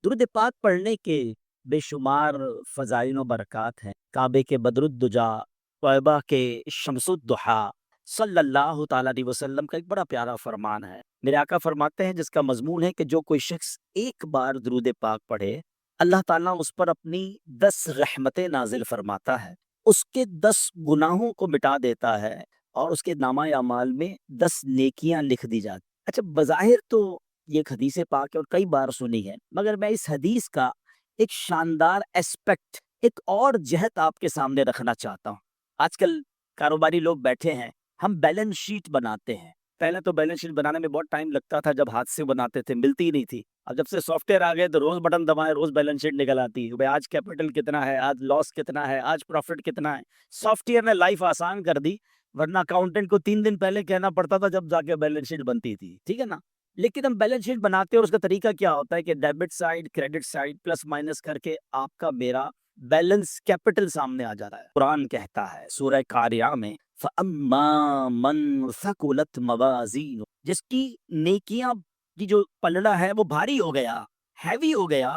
درود پاک پڑھنے کے بے شمار فضائل و برکات ہیں۔ کعبے کے بدرالدجا، طیبہ کے شمس الضحیٰ، صلی اللہ تعالیٰ علیہ وسلم کا ایک بڑا پیارا فرمان ہے۔ میرے آقا فرماتے ہیں جس کا مضمون ہے کہ جو کوئی شخص ایک بار درود پاک پڑھے، اللہ تعالیٰ اس پر اپنی 10 رحمتیں نازل فرماتا ہے، اس کے 10 گناہوں کو مٹا دیتا ہے اور اس کے نامہ اعمال میں 10 نیکیاں لکھ دی جاتی۔ اچھا، بظاہر تو یہ ایک حدیث پاک ہے اور کئی بار سنی ہے، مگر میں اس حدیث کا ایک شاندار ایسپیکٹ، ایک اور جہت آپ کے سامنے رکھنا چاہتا ہوں۔ آج کل کاروباری لوگ بیٹھے ہیں، ہم بیلنس شیٹ بناتے ہیں۔ پہلے تو بیلنس شیٹ بنانے میں بہت ٹائم لگتا تھا، جب ہاتھ سے بناتے تھے ملتی ہی نہیں تھی۔ اب جب سے سافٹ ویئر آ گئے تو روز بٹن دبائیں، روز بیلنس شیٹ نکل آتی ہے۔ بھائی آج کیپٹل کتنا ہے، آج لاس کتنا ہے، آج پروفٹ کتنا ہے۔ سافٹ ویئر نے لائف آسان کر دی، ورنہ اکاؤنٹنٹ کو 3 دن پہلے کہنا پڑتا تھا جب جا کے بیلنس شیٹ بنتی تھی، ٹھیک ہے نا۔ لیکن ہم بیلنس شیٹ بناتے ہیں اور اس کا طریقہ کیا ہوتا ہے کہ debit side, credit side, plus minus کر کے آپ کا میرا بیلنس کیپٹل سامنے آ جا رہا ہے۔ قرآن کہتا ہے سورہ قاریہ میں فَأَمَّا مَنْ ثَقُلَتْ مَوَازِينُهُ، جس کی نیکیاں کی جو پلڑا ہے وہ بھاری ہو گیا، ہیوی ہو گیا،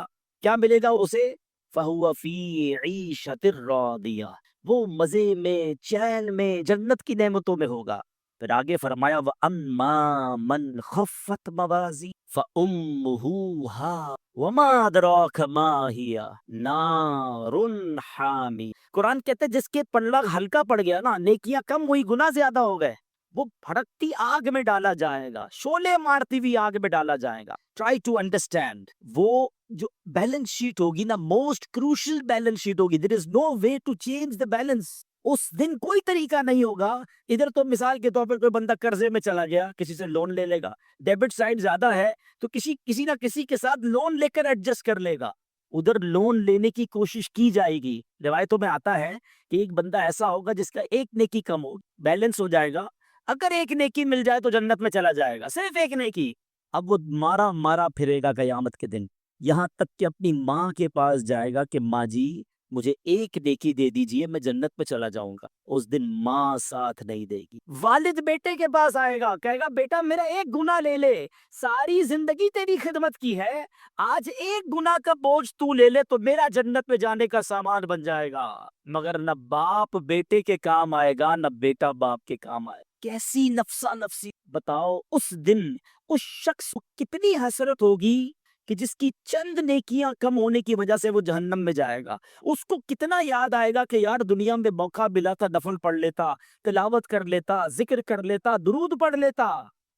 کیا ملے گا اسے؟ فَهُوَ فِي عِيشَةٍ رَاضِيَةٍ، وہ مزے میں، چین میں، جنت کی نعمتوں میں ہوگا۔ پھر آگے فرمایا وَأَمَّا مَنْ خَفَّتْ مَوَازِينُهُ فَأُمُّهُ هَاوِيَةٌ وَمَا أَدْرَاكَ مَا هِيَهْ نَارٌ حَامِيَةٌ۔ قرآن کہتے ہیں جس کے پلڑا ہلکا پڑ گیا نا، نیکیاں کم ہوئی، گناہ زیادہ ہو گئے، وہ بھڑکتی آگ میں ڈالا جائے گا، شعلے مارتی ہوئی آگ میں ڈالا جائے گا۔ ٹرائی ٹو انڈرسٹینڈ، وہ جو بیلنس شیٹ ہوگی نا، موسٹ کروشل بیلنس شیٹ ہوگی، there is no way to change the balance. اس دن کوئی طریقہ نہیں ہوگا۔ ادھر تو مثال کے طور پر کوئی بندہ قرضے میں چلا گیا، کسی سے لون لے لے گا، ڈیبٹ سائڈ زیادہ ہے تو کسی نہ کسی کے ساتھ لون لے کر ایڈجسٹ کر لے گا، ادھر لون لینے کی کوشش کی جائے گی۔ روایتوں میں آتا ہے کہ ایک بندہ ایسا ہوگا جس کا ایک نیکی کم ہو، بیلنس ہو جائے گا، اگر ایک نیکی مل جائے تو جنت میں چلا جائے گا، صرف ایک نیکی۔ اب وہ مارا مارا پھرے گا قیامت کے دن، یہاں تک کہ اپنی ماں کے پاس جائے گا کہ ماں جی مجھے ایک نیکی دے دیجئے، میں جنت میں چلا جاؤں گا۔ اس دن ماں ساتھ نہیں دے گی۔ والد بیٹے کے پاس آئے گا، کہے گا بیٹا میرا ایک گناہ لے لے، ساری زندگی تیری خدمت کی ہے، آج ایک گناہ کا بوجھ تو لے لے تو میرا جنت میں جانے کا سامان بن جائے گا۔ مگر نہ باپ بیٹے کے کام آئے گا، نہ بیٹا باپ کے کام آئے گا۔ کیسی نفسا نفسی، بتاؤ اس دن اس شخص کو کتنی حسرت ہوگی کہ جس کی چند نیکیاں کم ہونے کی وجہ سے وہ جہنم میں جائے گا۔ اس کو کتنا یاد آئے گا کہ یار دنیا میں موقع ملا تھا، نفل پڑھ لیتا، تلاوت کر لیتا، ذکر کر لیتا، درود پڑھ لیتا،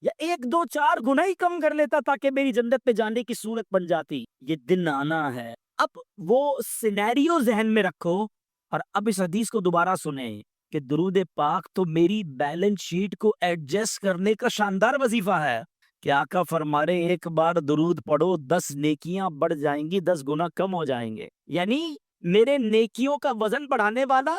یا 1 2 4 گناہ ہی کم کر لیتا تاکہ میری جنت میں جانے کی صورت بن جاتی۔ یہ دن آنا ہے۔ اب وہ سینیریو ذہن میں رکھو اور اب اس حدیث کو دوبارہ سنیں کہ درود پاک تو میری بیلنس شیٹ کو ایڈجسٹ کرنے کا شاندار وظیفہ ہے کہ آقا فرما رہے ایک بار درود پڑھو، 10 نیکیاں بڑھ جائیں گی، 10 گناہ کم ہو جائیں گے۔ یعنی میرے نیکیوں کا وزن بڑھانے والا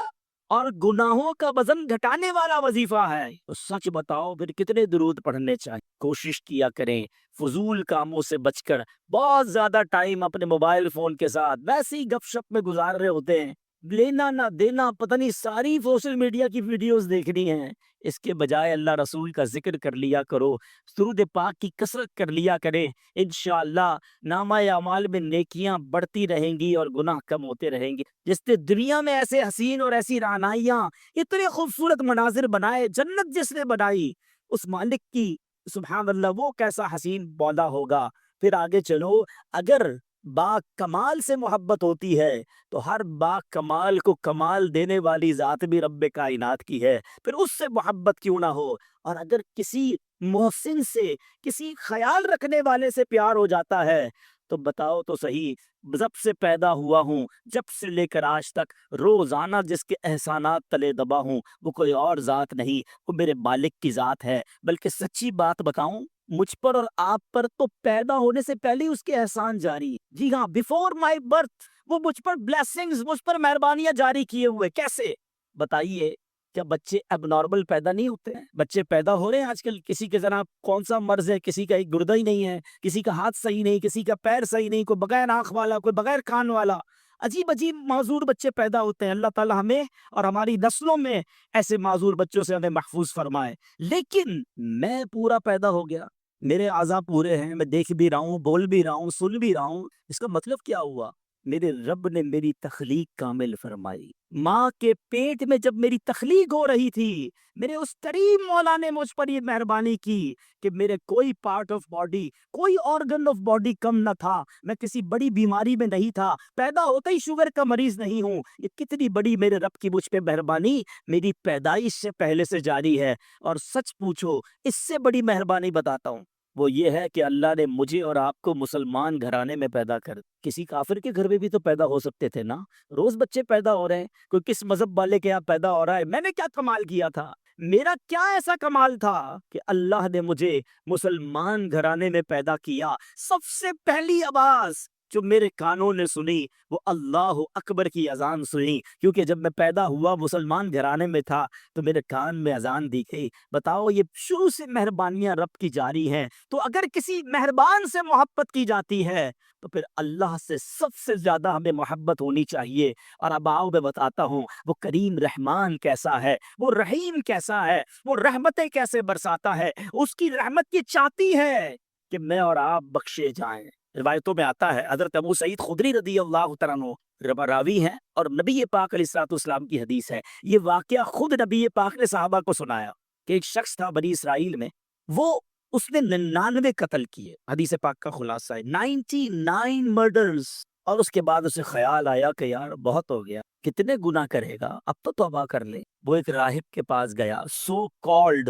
اور گناہوں کا وزن گھٹانے والا وظیفہ ہے۔ تو سچ بتاؤ پھر کتنے درود پڑھنے چاہیے؟ کوشش کیا کریں فضول کاموں سے بچ کر، بہت زیادہ ٹائم اپنے موبائل فون کے ساتھ ویسے ہی گپ شپ میں گزار رہے ہوتے ہیں، لینا نہ دینا پتہ نہیں، ساری سوشل میڈیا کی ویڈیوز دیکھنی ہیں۔ اس کے بجائے اللہ رسول کا ذکر کر لیا کرو، درود پاک کی کثرت کر لیا کریں، انشاءاللہ نامہ اعمال میں نیکیاں بڑھتی رہیں گی اور گناہ کم ہوتے رہیں گے۔ جس نے دنیا میں ایسے حسین اور ایسی رعنائیاں، اتنے خوبصورت مناظر بنائے، جنت جس نے بنائی، اس مالک کی سبحان اللہ وہ کیسا حسین مولا ہوگا۔ پھر آگے چلو، اگر با کمال سے محبت ہوتی ہے تو ہر با کمال کو کمال دینے والی ذات بھی رب کائنات کی ہے، پھر اس سے محبت کیوں نہ ہو۔ اور اگر کسی محسن سے، کسی خیال رکھنے والے سے پیار ہو جاتا ہے تو بتاؤ تو صحیح، جب سے پیدا ہوا ہوں، جب سے لے کر آج تک روزانہ جس کے احسانات تلے دبا ہوں، وہ کوئی اور ذات نہیں، وہ میرے مالک کی ذات ہے۔ بلکہ سچی بات بتاؤں، مجھ پر اور آپ پر تو پیدا ہونے سے پہلے ہی اس کے احسان جاری ہے۔ جی ہاں، بیفور مائی برتھ وہ مجھ پر بلیسنگز، مجھ پر مہربانیاں جاری کیے ہوئے۔ کیسے؟ بتائیے، کیا بچے اب نارمل پیدا نہیں ہوتے ہیں؟ بچے پیدا ہو رہے ہیں آج کل، کسی کے ذرا کون سا مرض ہے، کسی کا ایک گردہ ہی نہیں ہے، کسی کا ہاتھ صحیح نہیں، کسی کا پیر صحیح نہیں، کوئی بغیر آنکھ والا، کوئی بغیر کان والا، عجیب عجیب معذور بچے پیدا ہوتے ہیں۔ اللہ تعالی ہمیں اور ہماری نسلوں میں ایسے معذور بچوں سے ہمیں محفوظ فرمائے۔ لیکن میں پورا پیدا ہو گیا، میرے اعضا پورے ہیں، میں دیکھ بھی رہا ہوں، بول بھی رہا ہوں، سن بھی رہا ہوں۔ اس کا مطلب کیا ہوا؟ میرے رب نے میری تخلیق کامل فرمائی۔ ماں کے پیٹ میں جب میری تخلیق ہو رہی تھی، میرے اس کریم مولا نے مجھ پر یہ مہربانی کی کہ میرے کوئی پارٹ آف باڈی، کوئی آرگن آف باڈی کم نہ تھا، میں کسی بڑی بیماری میں نہیں تھا، پیدا ہوتا ہی شوگر کا مریض نہیں ہوں۔ یہ کتنی بڑی میرے رب کی مجھ پہ مہربانی میری پیدائش سے پہلے سے جاری ہے۔ اور سچ پوچھو، اس سے بڑی مہربانی بتاتا ہوں، وہ یہ ہے کہ اللہ نے مجھے اور آپ کو مسلمان گھرانے میں پیدا کر، کسی کافر کے گھر میں بھی تو پیدا ہو سکتے تھے نا۔ روز بچے پیدا ہو رہے ہیں، کوئی کس مذہب والے کے یہاں پیدا ہو رہا ہے۔ میں نے کیا کمال کیا تھا؟ میرا کیا ایسا کمال تھا کہ اللہ نے مجھے مسلمان گھرانے میں پیدا کیا؟ سب سے پہلی آواز جو میرے کانوں نے سنی وہ اللہ اکبر کی اذان سنی، کیونکہ جب میں پیدا ہوا مسلمان گھرانے میں تھا تو میرے کان میں اذان دی گئی۔ بتاؤ، یہ شروع سے مہربانیاں رب کی جاری ہیں۔ تو اگر کسی مہربان سے محبت کی جاتی ہے تو پھر اللہ سے سب سے زیادہ ہمیں محبت ہونی چاہیے۔ اور اب آؤ میں بتاتا ہوں وہ کریم رحمان کیسا ہے، وہ رحیم کیسا ہے، وہ رحمتیں کیسے برساتا ہے۔ اس کی رحمت یہ چاہتی ہے کہ میں اور آپ بخشے جائیں۔ روایتوں میں آتا ہے، حضرت ابو سعید خدری رضی اللہ تعالیٰ عنہ راوی ہیں، اور نبی پاک علیہ الصلوۃ والسلام کی حدیث ہے۔ یہ واقعہ خود نبی پاک نے صحابہ کو سنایا کہ ایک شخص تھا بنی اسرائیل میں، وہ اس نے 99 قتل کیے، حدیث پاک کا خلاصہ ہے 99 مرڈرز۔ اور اس کے بعد اسے خیال آیا کہ یار بہت ہو گیا، کتنے گناہ کرے گا، اب تو توبہ کر لے۔ وہ ایک راہب کے پاس گیا، سو کالڈ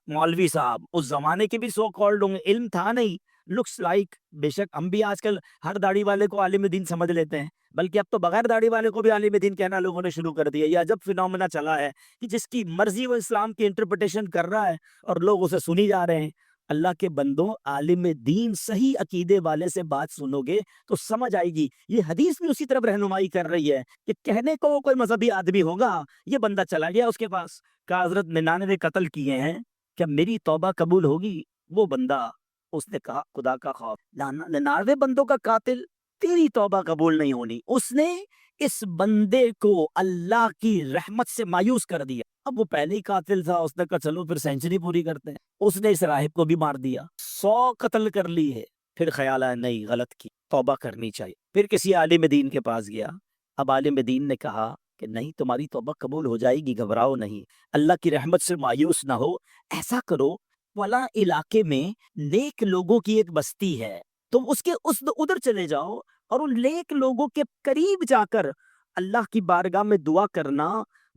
مولوی صاحب، اس زمانے کے بھی سو کالڈ ہوں گے، علم تھا نہیں، لکس لائک، بے شک ہم بھی آج کل ہر داڑھی والے کو عالم دین سمجھ لیتے ہیں، بلکہ اب تو بغیر داڑھی والے کو بھی عالم دین کہنا لوگوں نے شروع کر دیا۔ یہ عجب فینومینا چلا ہے کہ جس کی مرضی وہ اسلام کی انٹرپریٹیشن کر رہا ہے اور لوگ اسے سنی جا رہے ہیں۔ اللہ کے بندوں، عالم دین صحیح عقیدے والے سے بات سنو گے تو سمجھ آئے گی۔ یہ حدیث بھی اسی طرف رہنمائی کر رہی ہے کہ کہنے کو وہ کوئی مذہبی آدمی ہوگا، یہ بندہ چلا گیا اس کے پاس، کہا حضرت 99 قتل کیے ہیں، کیا میری توبہ قبول ہوگی؟ وہ بندہ، اس نے کہا خدا کا خوف، 99 بندوں کا قاتل، تیری توبہ قبول نہیں ہونی۔ اس نے اس بندے کو اللہ کی رحمت سے مایوس کر دیا۔ اب وہ پہلے ہی قاتل تھا، اس نے کہا چلو پھر سینچری پوری کرتے ہیں۔ اس نے اس راہب کو بھی مار دیا، 100 قتل کر لی ہے۔ پھر خیال آیا نہیں، غلط کی، توبہ کرنی چاہیے۔ پھر کسی عالم دین کے پاس گیا، اب عالم دین نے کہا کہ نہیں، تمہاری توبہ قبول ہو جائے گی، گھبراؤ نہیں، اللہ کی رحمت سے مایوس نہ ہو، ایسا کرو، فلاں علاقے میں نیک لوگوں کی ایک بستی ہے، تم اس کے ادھر چلے جاؤ اور ان نیک لوگوں کے قریب جا کر اللہ کی بارگاہ میں دعا کرنا،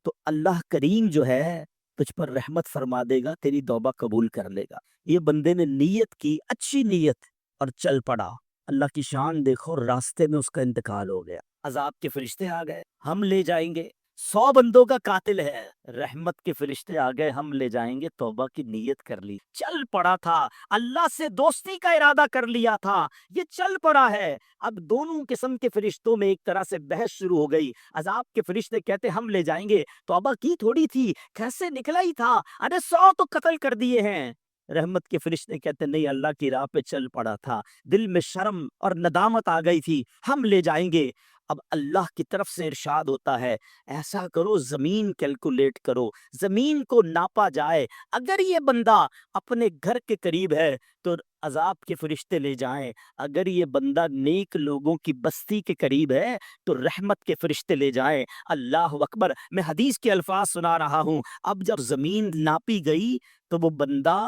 تو اللہ کریم جو ہے تجھ پر رحمت فرما دے گا، تیری توبہ قبول کر لے گا۔ یہ بندے نے نیت کی، اچھی نیت، اور چل پڑا۔ اللہ کی شان دیکھو، راستے میں اس کا انتقال ہو گیا، عذاب کے فرشتے آ گئے، ہم لے جائیں گے، 100 بندوں کا قاتل ہے، رحمت کے فرشتے آ گئے، ہم لے جائیں گے، توبہ کی نیت کر لی، چل پڑا تھا، اللہ سے دوستی کا ارادہ کر لیا تھا، یہ چل پڑا ہے۔ اب دونوں قسم کے فرشتوں میں ایک طرح سے بحث شروع ہو گئی۔ عذاب کے فرشتے کہتے ہم لے جائیں گے، توبہ کی تھوڑی تھی، کیسے نکلا ہی تھا، ارے 100 تو قتل کر دیے ہیں۔ رحمت کے فرشتے کہتے نہیں، اللہ کی راہ پہ چل پڑا تھا، دل میں شرم اور ندامت آ گئی تھی، ہم لے جائیں گے۔ اب اللہ کی طرف سے ارشاد ہوتا ہے، ایسا کرو، زمین کیلکولیٹ کرو، زمین کو ناپا جائے، اگر یہ بندہ اپنے گھر کے قریب ہے تو عذاب کے فرشتے لے جائیں، اگر یہ بندہ نیک لوگوں کی بستی کے قریب ہے تو رحمت کے فرشتے لے جائیں۔ اللہ اکبر، میں حدیث کے الفاظ سنا رہا ہوں۔ اب جب زمین ناپی گئی تو وہ بندہ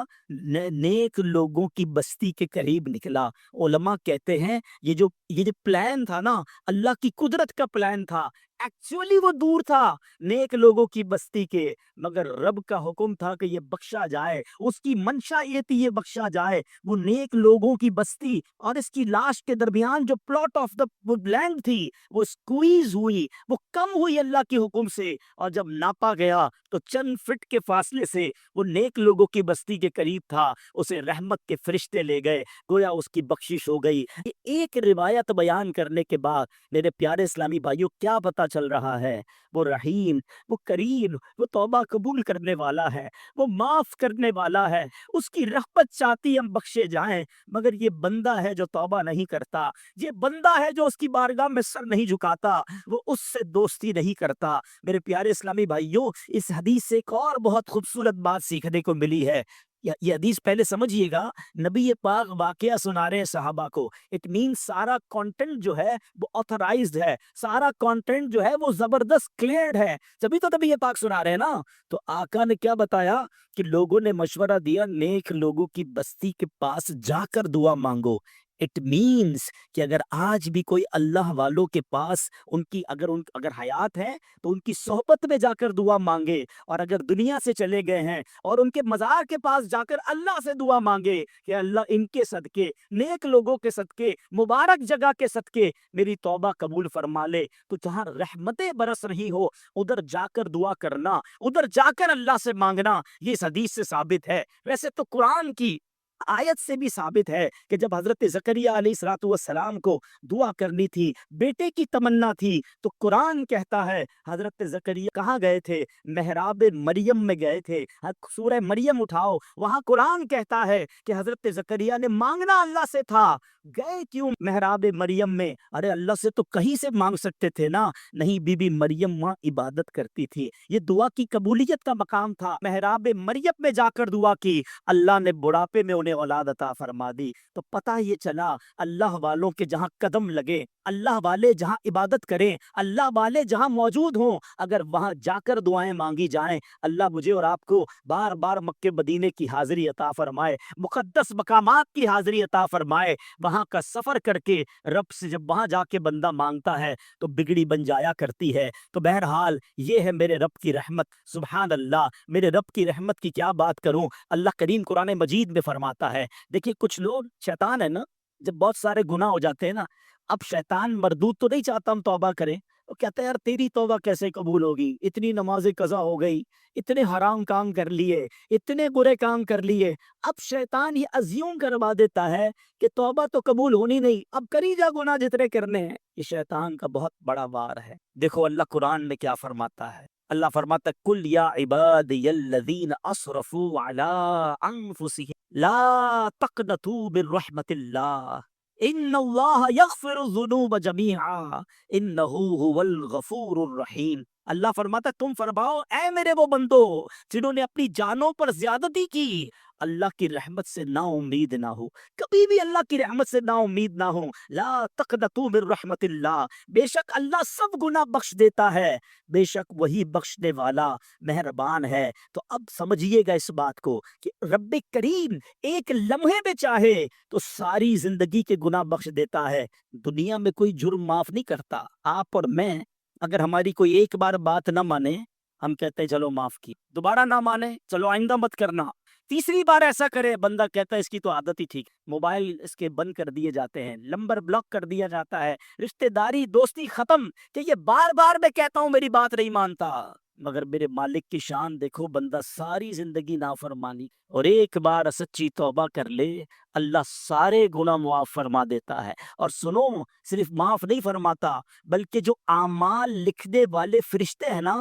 نیک لوگوں کی بستی کے قریب نکلا۔ علماء کہتے ہیں یہ جو پلان تھا نا، اللہ کی قدرت کا پلان تھا، ایکچولی وہ دور تھا نیک لوگوں کی بستی کے، مگر رب کا حکم تھا کہ یہ بخشا جائے، اس کی منشا یہ تھی یہ بخشا جائے۔ وہ نیک لوگوں کی بستی اور اس کی لاش کے درمیان جو پلاٹ آف دا لینڈ تھی وہ سکویز ہوئی، وہ کم ہوئی اللہ کے حکم سے، اور جب ناپا گیا تو چند فٹ کے فاصلے سے وہ نیک لوگوں کی بستی کے قریب تھا، اسے رحمت کے فرشتے لے گئے، گویا اس کی بخشش ہو گئی۔ یہ ایک روایت بیان کرنے کے بعد میرے پیارے اسلامی بھائیوں کیا پتا چل رہا ہے؟ وہ رحیم، وہ کریم، وہ توبہ قبول کرنے والا ہے، وہ معاف کرنے والا ہے، اس کی رحمت چاہتی ہم بخشے جائیں، مگر یہ بندہ ہے جو توبہ نہیں کرتا، یہ بندہ ہے جو اس کی بارگاہ میں سر نہیں جھکاتا، وہ اس سے دوستی نہیں کرتا۔ میرے پیارے اسلامی بھائیوں، اس حدیث سے ایک اور بہت خوبصورت بات سیکھنے کو ملی ہے۔ یہ حدیث پہلے سمجھیے گا، نبی پاک واقعہ سنا رہے ہیں صحابہ کو، اٹ مین سارا کانٹینٹ جو ہے وہ آتھرائزڈ ہے، سارا کانٹینٹ جو ہے وہ زبردست کلیئرڈ ہے، تبھی تو نبی پاک سنا رہے ہیں نا۔ تو آقا نے کیا بتایا کہ لوگوں نے مشورہ دیا نیک لوگوں کی بستی کے پاس جا کر دعا مانگو۔ اٹ مینس کہ اگر آج بھی کوئی اللہ والوں کے پاس ان کی اگر حیات ہے تو ان کی صحبت میں جا کر دعا مانگے، اور اگر دنیا سے چلے گئے ہیں اور ان کے مزار کے پاس جا کر اللہ سے دعا مانگے کہ اللہ ان کے صدقے، نیک لوگوں کے صدقے، مبارک جگہ کے صدقے میری توبہ قبول فرما لے۔ تو جہاں رحمتیں برس رہی ہو ادھر جا کر دعا کرنا، ادھر جا کر اللہ سے مانگنا، یہ اس حدیث سے ثابت ہے۔ ویسے تو قرآن کی آیت سے بھی ثابت ہے کہ جب حضرت زکریا علیہ الصلوۃ والسلام کو دعا کرنی تھی، بیٹے کی تمنا تھی، تو قرآن کہتا ہے حضرت زکریا کہاں گئے تھے؟ محراب مریم میں گئے تھے۔ سورہ مریم اٹھاؤ، وہاں قرآن کہتا ہے کہ حضرت زکریا نے مانگنا اللہ سے تھا، گئے کیوں محراب مریم میں؟ ارے اللہ سے تو کہیں سے مانگ سکتے تھے نا، نہیں، بی بی مریم وہاں عبادت کرتی تھی، یہ دعا کی قبولیت کا مقام تھا، محراب مریم میں جا کر دعا کی، اللہ نے بڑھاپے میں انہیں اولاد عطا فرما دی۔ تو پتہ یہ چلا اللہ والوں کے جہاں قدم لگے، اللہ والے جہاں عبادت کریں، اللہ والے جہاں موجود ہوں، اگر وہاں جا کر دعائیں مانگی جائیں، اللہ مجھے اور آپ کو بار بار مکے مدینے کی حاضری عطا فرمائے، مقدس مقامات کی حاضری عطا فرمائے۔ وہاں کا سفر کر کے رب سے جب وہاں جا کے بندہ مانگتا ہے تو بگڑی بن جایا کرتی ہے۔ تو بہرحال یہ ہے میرے رب کی رحمت، سبحان اللہ، میرے رب کی رحمت کی کیا بات کروں۔ اللہ کریم قرآن مجید میں فرماتا ہے، دیکھیے کچھ لوگ، شیطان ہے نا، جب بہت سارے گناہ ہو جاتے ہیں نا، اب شیطان مردود تو نہیں چاہتا ہم توبہ کریں، وہ کہتا ہے یار تیری توبہ کیسے قبول ہوگی، اتنی نمازیں قضا ہو گئی، اتنے حرام کام کر لیے، اتنے برے کام کر لیے، اب شیطان یہ ازیوم کروا دیتا ہے کہ توبہ تو قبول ہونی نہیں، اب کری جا گناہ جتنے کرنے ہیں۔ یہ شیطان کا بہت بڑا وار ہے۔ دیکھو اللہ قرآن میں کیا فرماتا ہے، اللہ فرماتا ہے کل یا عبادی الذین اسرفوا علی انفسہم لا تقنطوا من رحمت اللہ ان اللہ یغفر الذنوب جمیعا انہ هو الغفور الرحیم۔ اللہ فرماتا ہے تم فرماؤ اے میرے وہ بندو جنہوں نے اپنی جانوں پر زیادتی کی، اللہ کی رحمت سے نا امید نہ ہو، کبھی بھی اللہ کی رحمت سے نا امید نہ ہو۔ لا تقنطوا من رحمت اللہ، بے شک اللہ سب گناہ بخش دیتا ہے، بے شک وہی بخشنے والا مہربان ہے۔ تو اب سمجھیے گا اس بات کو کہ رب کریم ایک لمحے میں چاہے تو ساری زندگی کے گناہ بخش دیتا ہے۔ دنیا میں کوئی جرم معاف نہیں کرتا۔ آپ اور میں اگر ہماری کوئی ایک بار بات نہ مانے، ہم کہتے ہیں چلو معاف کی، دوبارہ نہ مانے چلو آئندہ مت کرنا، تیسری بار ایسا کرے بندہ کہتا ہے اس کی تو عادت ہی ٹھیک، موبائل اس کے بند کر دیے جاتے ہیں، نمبر بلاک کر دیا جاتا ہے، رشتہ داری دوستی ختم، کہ یہ بار بار میں کہتا ہوں میری بات نہیں مانتا، مگر میرے مالک کی شان دیکھو، بندہ ساری زندگی نافرمانی اور ایک بار سچی توبہ کر لے، اللہ سارے گناہ معاف فرما دیتا ہے۔ اور سنو، صرف معاف نہیں فرماتا بلکہ جو اعمال لکھنے والے فرشتے ہیں نا،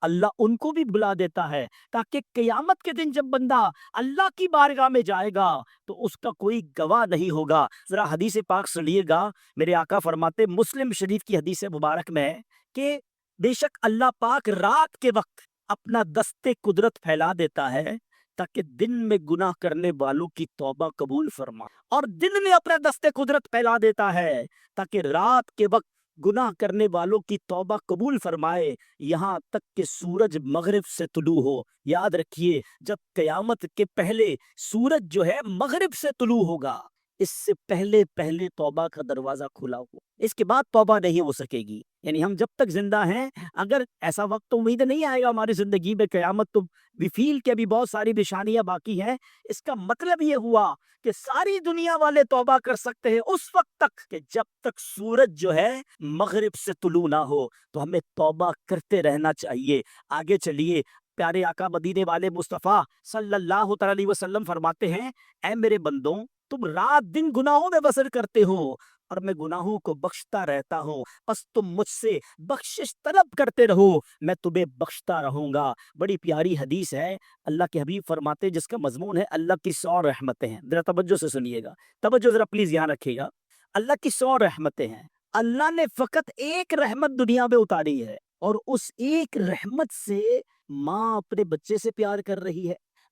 اللہ ان کو بھی بلا دیتا ہے، تاکہ قیامت کے دن جب بندہ اللہ کی بارگاہ میں جائے گا تو اس کا کوئی گواہ نہیں ہوگا۔ ذرا حدیث پاک سنیے گا، میرے آقا فرماتے مسلم شریف کی حدیث مبارک میں ہے کہ بے شک اللہ پاک رات کے وقت اپنا دست قدرت پھیلا دیتا ہے تاکہ دن میں گناہ کرنے والوں کی توبہ قبول فرما، اور دن میں اپنا دست قدرت پھیلا دیتا ہے تاکہ رات کے وقت گناہ کرنے والوں کی توبہ قبول فرمائے، یہاں تک کہ سورج مغرب سے طلوع ہو۔ یاد رکھیے جب قیامت کے پہلے سورج جو ہے مغرب سے طلوع ہوگا، اس سے پہلے پہلے توبہ کا دروازہ کھلا ہو، اس کے بعد توبہ نہیں ہو سکے گی۔ یعنی ہم جب تک زندہ ہیں، اگر ایسا وقت تو امید نہیں آئے گا ہماری زندگی میں قیامت، تو وی فیل کہ ابھی بہت ساری نشانیاں باقی ہیں، اس کا مطلب یہ ہوا کہ ساری دنیا والے توبہ کر سکتے ہیں اس وقت تک کہ جب تک سورج جو ہے مغرب سے طلوع نہ ہو، تو ہمیں توبہ کرتے رہنا چاہیے۔ آگے چلیے، پیارے آقا مدینے والے مصطفیٰ صلی اللہ تعالی علیہ وسلم فرماتے ہیں اے میرے بندوں، تم رات دن گناہوں میں بسر کرتے ہو اور میں گناہوں کو بخشتا رہتا ہوں، پس تم مجھ سے بخشش طلب کرتے رہو، میں تمہیں بخشتا رہوں گا۔ بڑی پیاری حدیث ہے، اللہ کے حبیب فرماتے جس کا مضمون ہے اللہ کی 100 رحمتیں ہیں۔ ذرا توجہ سے سنیے گا، توجہ ذرا پلیز یہاں رکھیے گا، اللہ کی 100 رحمتیں ہیں، اللہ نے فقط ایک رحمت دنیا میں اتاری ہے، اور اس ایک رحمت سے ماں اپنے بچے سے پیار کر رہی ہے،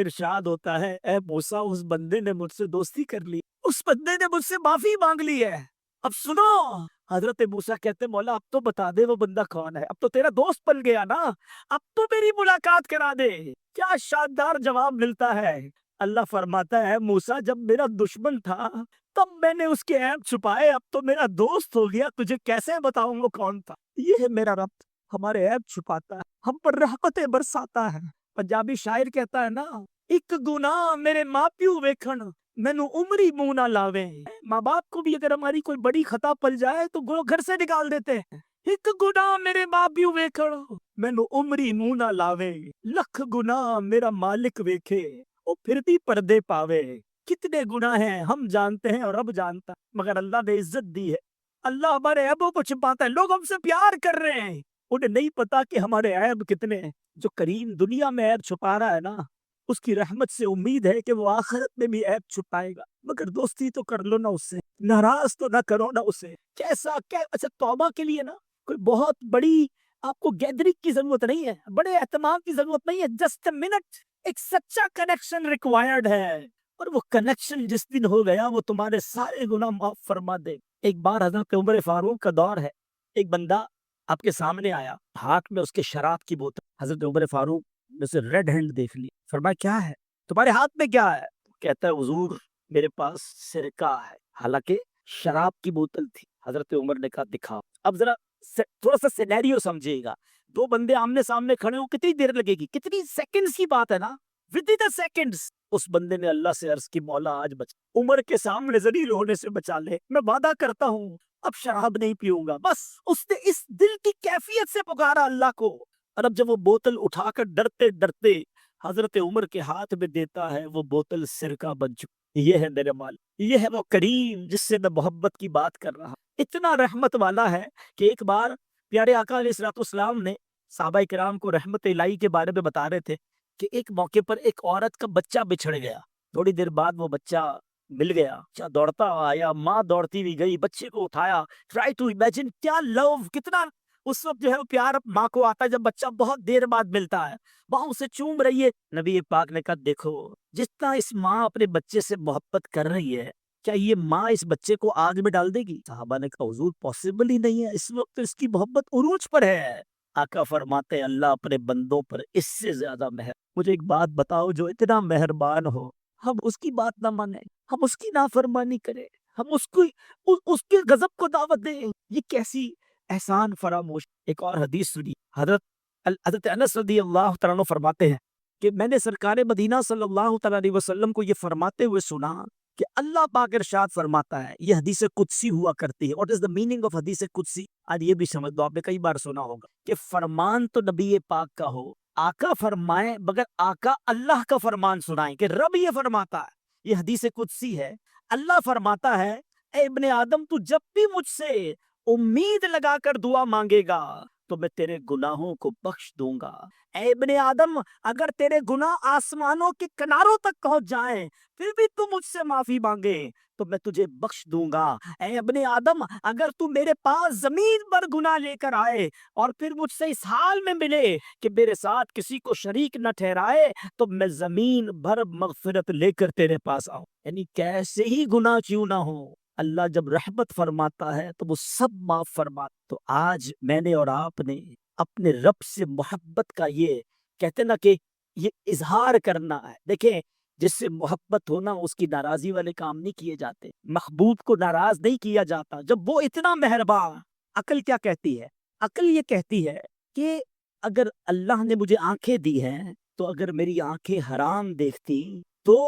ارشاد ہوتا ہے اے موسیٰ اس بندے نے مجھ سے دوستی کر لی، اس بندے نے مجھ سے معافی مانگ لی ہے، اب سنو۔ حضرت موسیٰ کہتے مولا اب تو بتا دے وہ بندہ کون ہے، اب تو تیرا دوست بن گیا نا، اب تو میری ملاقات کرا دے۔ کیا شاندار جواب ملتا ہے۔ اللہ فرماتا ہے موسیٰ جب میرا دشمن تھا تب میں نے اس کے عیب چھپائے، اب تو میرا دوست ہو گیا، تجھے کیسے بتاؤں وہ کون تھا۔ یہ ہے میرا رب، ہمارے عیب چھپاتا ہے، ہم پر رحمتیں برساتا ہے۔ پنجابی شاعر کہتا ہے نا، ایک گناہ میرے ماں پیو ویکھن مینو عمری منہ نہ لاوے۔ ماں باپ کو بھی اگر ہماری کوئی بڑی خطا پل جائے تو گھر سے نکال دیتے ہیں۔ ایک گناہ میرے ماں پیو ویکھن مینو عمری منہ نہ لاوے، لکھ گناہ میرا مالک ویکھے وہ پھر بھی پردے پاوے۔ کتنے گناہ ہیں ہم جانتے ہیں اور رب جانتا ہے، مگر اللہ نے عزت دی ہے، اللہ ہمارے عیبوں کو چھپاتا ہے۔ لوگ ہم سے پیار کر رہے ہیں، انہیں نہیں پتا کہ ہمارے عیب کتنے ہیں۔ جو کریم دنیا میں عیب چھپا رہا ہے نا، اس کی رحمت سے امید ہے کہ وہ آخرت میں بھی عیب چھپائے گا، مگر دوستی تو کر لو نا اس سے، ناراض تو نہ کرو نا اسے۔ اچھا توبہ کے لیے نا کوئی بہت بڑی آپ کو گیدرنگ کی ضرورت نہیں ہے، بڑے اہتمام کی ضرورت نہیں ہے، جسٹ اے منٹ، ایک سچا کنیکشن ریکوائرڈ ہے، اور وہ کنیکشن جس دن ہو گیا وہ تمہارے سارے گناہ معاف فرما دے۔ ایک بار حضرت عمر فاروق کا دور ہے، ایک بندہ آپ کے سامنے آیا، ہاتھ میں اس کے شراب کی بوتل، حضرت عمر فاروق نے اسے ریڈ ہینڈ دیکھ لی، فرمایا کیا ہے تمہارے ہاتھ میں، کیا ہے؟ کہتا ہے حضور میرے پاس سرکہ ہے، حالانکہ شراب کی بوتل تھی۔ حضرت عمر نے کہا دکھاؤ۔ اب ذرا تھوڑا سا سینیریو سمجھیے گا، دو بندے آمنے سامنے کھڑے ہوں، کتنی دیر لگے گی، کتنی سیکنڈز کی بات ہے نا، ود ان سیکنڈز۔ اس بندے نے اللہ سے عرض کی مولا آج بچا، عمر کے سامنے ذلیل ہونے سے بچا لے، میں وعدہ کرتا ہوں اب شراب نہیں پیوں گا۔ بس اس نے اس دل کی کیفیت سے پکارا اللہ کو، اور اب جب وہ بوتل اٹھا کر ڈرتے ڈرتے حضرت عمر کے ہاتھ میں دیتا ہے، وہ بوتل سرکہ بن چکی۔ یہ ہے میرے مال، یہ ہے وہ کریم جس سے میں محبت کی بات کر رہا ہوں۔ اتنا رحمت والا ہے کہ ایک بار پیارے آقا علیہ الصلوۃ والسلام نے صحابہ کرام کو رحمت الہی کے بارے میں بتا رہے تھے کہ ایک موقع پر ایک عورت کا بچہ بچھڑ گیا، تھوڑی دیر بعد وہ بچہ مل گیا، بچہ دوڑتا آیا، ماں دوڑتی بھی گئی، بچے کو اٹھایا۔ ٹرائی ٹو امیجن کیا لو، کتنا اس وقت جو ہے وہ پیار ماں کو آتا ہے جب بچہ بہت دیر بعد ملتا ہے، ماں اسے چوم رہی ہے۔ نبی پاک نے کہا دیکھو جتنا اس ماں اپنے بچے سے محبت کر رہی ہے، کیا یہ ماں اس بچے کو آگ میں ڈال دے گی؟ صحابہ نے کہا حضور پاسبل ہی نہیں ہے، اس وقت اس کی محبت عروج پر ہے۔ آقا فرماتے ہیں اللہ اپنے بندوں پر اس سے زیادہ مجھے ایک بات بتاؤ، جو اتنا مہربان ہو ہم اس کی بات نہ مانیں، ہم اس کی نافرمانی کریں، ہم اس کے غضب کو دعوت دیں، یہ کیسی احسان فراموش۔ ایک اور حدیث سنی، حضرت انس رضی اللہ تعالیٰ عنہ فرماتے ہیں کہ میں نے سرکار مدینہ صلی اللہ تعالیٰ علیہ وسلم کو یہ فرماتے ہوئے سنا کہ اللہ پاک ارشاد فرماتا ہے، یہ حدیث قدسی ہوا کرتی ہے۔ What is the meaning of حدیث قدسی؟ آج یہ بھی سمجھ دو، آپ نے کئی بار سنا ہوگا کہ فرمان تو نبی پاک کا ہو، آقا فرمائیں مگر آقا اللہ کا فرمان سنائیں کہ رب یہ فرماتا ہے، یہ حدیث قدسی ہے۔ اللہ فرماتا ہے اے ابن آدم تو جب بھی مجھ سے امید لگا کر دعا مانگے گا تو میں تیرے گناہوں کو بخش دوں گا۔ اے ابن آدم اگر تیرے گناہ آسمانوں کے کناروں تک پہنچ جائیں پھر بھی تو مجھ سے معافی مانگے تو میں تجھے بخش دوں گا۔ اے ابن آدم اگر تو میرے پاس زمین پر گناہ لے کر آئے اور پھر مجھ سے اس حال میں ملے کہ میرے ساتھ کسی کو شریک نہ ٹھہرائے تو میں زمین بھر مغفرت لے کر تیرے پاس آؤں۔ یعنی کیسے ہی گناہ کیوں نہ ہو، اللہ جب رحمت فرماتا ہے تو وہ سب معاف فرماتا۔ تو آج میں نے اور آپ نے اپنے رب سے محبت کا یہ کہتے نا کہ یہ اظہار کرنا ہے۔ دیکھیں جس سے محبت ہونا اس کی ناراضی والے کام نہیں کیے جاتے، محبوب کو ناراض نہیں کیا جاتا جب وہ اتنا مہربان۔ عقل کیا کہتی ہے؟ عقل یہ کہتی ہے کہ اگر اللہ نے مجھے آنکھیں دی ہیں تو اگر میری آنکھیں حرام دیکھتی تو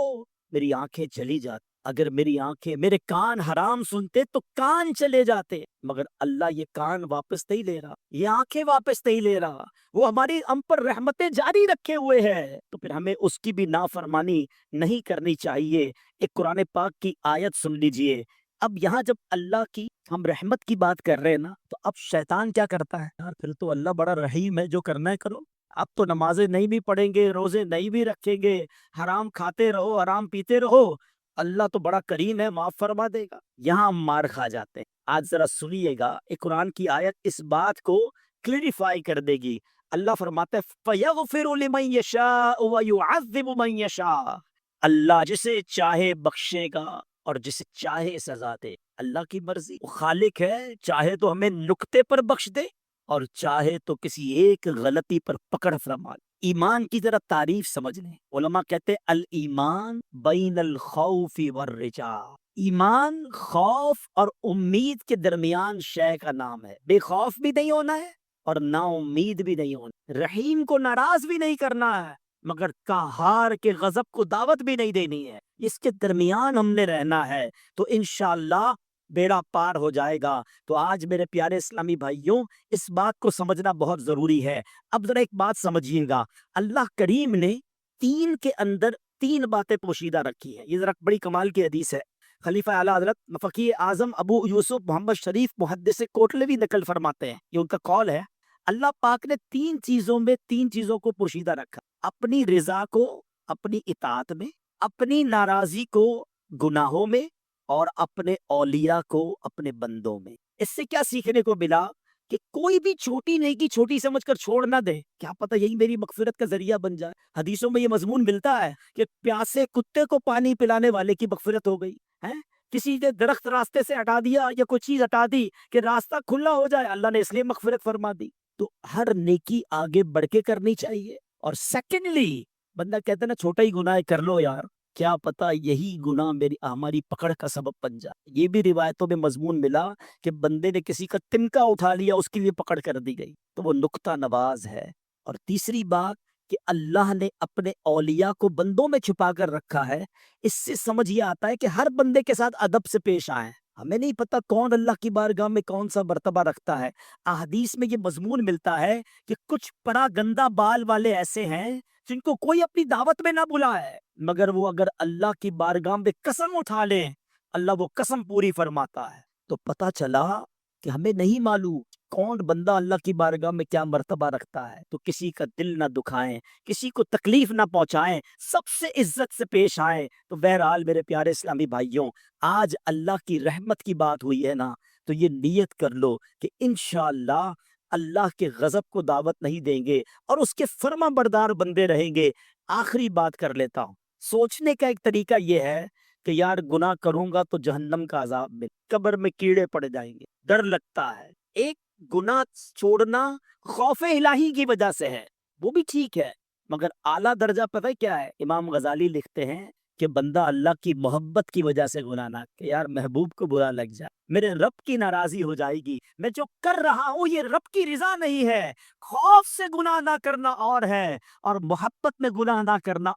میری آنکھیں چلی جاتی، اگر میری آنکھیں میرے کان حرام سنتے تو کان چلے جاتے، مگر اللہ یہ کان واپس نہیں لے رہا، یہ آنکھیں واپس نہیں لے رہا، وہ ہماری ہم پر رحمتیں جاری رکھے ہوئے ہے، تو پھر ہمیں اس کی بھی نافرمانی نہیں کرنی چاہیے۔ ایک قرآن پاک کی آیت سن لیجئے۔ اب یہاں جب اللہ کی ہم رحمت کی بات کر رہے ہیں نا، تو اب شیطان کیا کرتا ہے؟ یار پھر تو اللہ بڑا رحیم ہے، جو کرنا ہے کرو، اب تو نمازیں نہیں بھی پڑھیں گے، روزے نہیں بھی رکھیں گے، حرام کھاتے رہو، حرام پیتے رہو، اللہ تو بڑا کریم ہے، معاف فرما دے گا۔ یہاں ہم مار کھا جاتے ہیں۔ آج ذرا سنیے گا، ایک قرآن کی آیت اس بات کو کلیریفائی کر دے گی۔ اللہ فرماتا ہے فَيَغْفِرُ لِمَن يَشَاءُ وَيُعَذِّبُ مَن يَشَاءُ، اللہ جسے چاہے بخشے گا اور جسے چاہے سزا دے۔ اللہ کی مرضی، وہ خالق ہے، چاہے تو ہمیں نقطے پر بخش دے اور چاہے تو کسی ایک غلطی پر پکڑ فرما لے۔ ایمان کی ذرا تعریف سمجھ لیں، علماء کہتے ہیں الایمان بین الخوف والرجاء، ایمان خوف اور امید کے درمیان شے کا نام ہے۔ بے خوف بھی نہیں ہونا ہے اور نا امید بھی نہیں ہونا، رحیم کو ناراض بھی نہیں کرنا ہے مگر قہار کے غضب کو دعوت بھی نہیں دینی ہے، اس کے درمیان ہم نے رہنا ہے تو انشاءاللہ بیڑا پار ہو جائے گا۔ تو آج میرے پیارے اسلامی بھائیوں، اس بات کو سمجھنا بہت ضروری ہے۔ اب ذرا ایک بات سمجھیے گا، اللہ کریم نے تین کے اندر تین باتیں پوشیدہ رکھی ہیں، یہ ذرا بڑی کمال کی حدیث ہے۔ خلیفہ اعلیٰ حضرت فقیہ اعظم ابو یوسف محمد شریف محدث کوٹلوی نقل فرماتے ہیں، یہ ان کا قول ہے، اللہ پاک نے تین چیزوں میں تین چیزوں کو پوشیدہ رکھا، اپنی رضا کو اپنی اطاعت میں، اپنی ناراضی کو گناہوں میں، اور اپنے اولیاء کو اپنے بندوں میں۔ اس سے کیا سیکھنے کو ملا کہ کوئی بھی چھوٹی نیکی چھوٹی سمجھ کر چھوڑ نہ دے، کیا پتہ یہی میری مغفرت کا ذریعہ بن جائے۔ حدیثوں میں یہ مضمون ملتا ہے کہ پیاسے کتے کو پانی پلانے والے کی مغفرت ہو گئی ہے، کسی نے درخت راستے سے ہٹا دیا یا کوئی چیز ہٹا دی کہ راستہ کھلا ہو جائے، اللہ نے اس لیے مغفرت فرما دی۔ تو ہر نیکی آگے بڑھ کے کرنی چاہیے۔ اور سیکنڈلی، بندہ کہتا ہے نا چھوٹا ہی گناہ ہے کر لو یار، کیا پتا یہی گناہ ہماری پکڑ کا سبب بن جائے۔ یہ بھی روایتوں میں مضمون ملا کہ بندے نے کسی کا تنکا اٹھا لیا، اس کے لیے پکڑ کر دی گئی، تو وہ نقطہ نواز ہے۔ اور تیسری بات کہ اللہ نے اپنے اولیاء کو بندوں میں چھپا کر رکھا ہے، اس سے سمجھ یہ آتا ہے کہ ہر بندے کے ساتھ ادب سے پیش آئیں۔ ہمیں نہیں پتا کون اللہ کی بارگاہ میں کون سا مرتبہ رکھتا ہے۔ احادیث میں یہ مضمون ملتا ہے کہ کچھ پڑا گندا بال والے ایسے ہیں جن کو کوئی اپنی دعوت میں نہ بلائے، مگر وہ اگر اللہ کی بارگاہ میں قسم اٹھا لیں، اللہ وہ قسم پوری فرماتا ہے۔ تو پتہ چلا کہ ہمیں نہیں معلوم کون بندہ اللہ کی بارگاہ میں کیا مرتبہ رکھتا ہے، تو کسی کا دل نہ دکھائیں، کسی کو تکلیف نہ پہنچائیں، سب سے عزت سے پیش آئیں۔ تو بہرحال میرے پیارے اسلامی بھائیوں، آج اللہ کی رحمت کی بات ہوئی ہے نا، تو یہ نیت کر لو کہ انشاءاللہ اللہ کے غضب کو دعوت نہیں دیں گے اور اس کے فرما بردار بندے رہیں گے۔ آخری بات کر لیتا ہوں، سوچنے کا ایک طریقہ یہ ہے کہ یار گناہ کروں گا تو جہنم کا عذاب ملے، قبر میں کیڑے پڑ جائیں گے، ڈر لگتا ہے۔ ایک گناہ چھوڑنا خوف الہی کی وجہ سے ہے، وہ بھی ٹھیک ہے، مگر اعلیٰ درجہ پتہ ہے کیا ہے؟ امام غزالی لکھتے ہیں کہ بندہ اللہ کی محبت کی وجہ سے گناہ نہ، کہ یار محبوب کو برا لگ جائے، میرے رب کی ناراضی ہو جائے گی، میں جو کر رہا ہوں یہ رب کی رضا نہیں ہے۔ خوف سے گناہ نہ کرنا اور ہے، اور محبت میں گناہ نہ کرنا